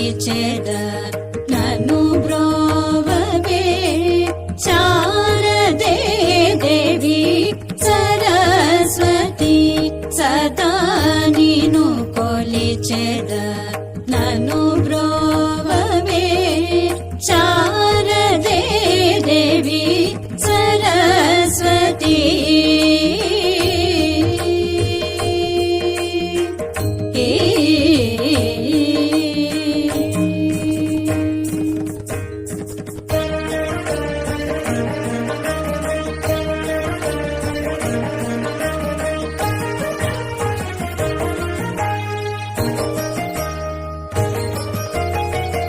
కొలిచెద నను బ్రోవవే శారదే దేవి సరస్వతి సదా నిను కొలిచెద నను బ్రోవవే శారదే దేవి సరస్వతి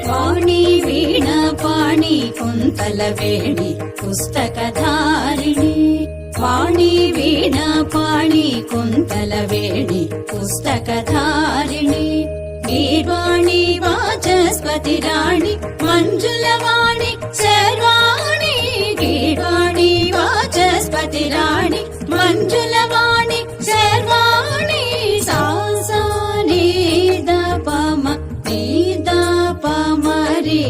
వాణి వీణ పాణి కుంతలవేణి పుస్తకధారిణి వాణి వీణ పాణి కుంతలవేణి పుస్తకధారిణి గీర్వాణి వాచస్పతి రాణి మంజులవాణి శర్వాణి గీర్వాణి వాచస్పతి రాణి మంజులవాణి శర్వాణి సాసాని దపమ పమరి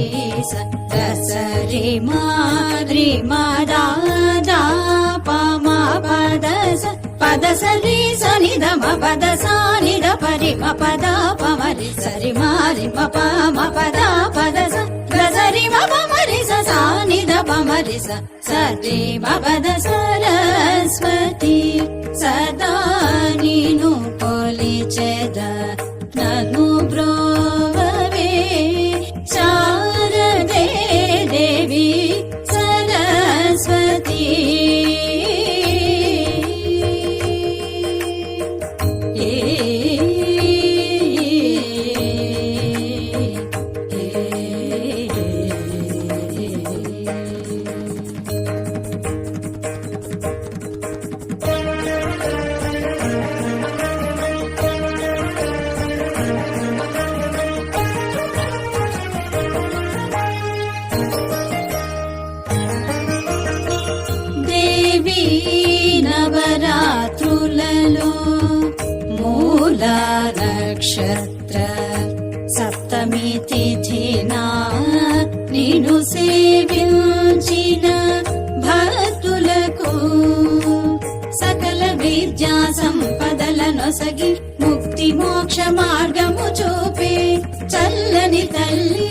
సరి మారి మదా పమ పద సరి సని దమ పద సాని ద పరి మ పద పమరి సరి మారి మ పమ పద పద సరి మ పమరి సాని ద పమరి సరి మ పద సరస్వతి సదా నిను కొలిచెద నను బ్రోవవే శారదే దేవి సరస్వతి నవరాత్రులలో మూల నక్షత్ర సప్తమి తిథిన నిన్ను సేవించిన భక్తులకు సకల విద్యా సంపదలనొసగి ముక్తి మోక్ష మార్గము చూపే చల్లని తల్లి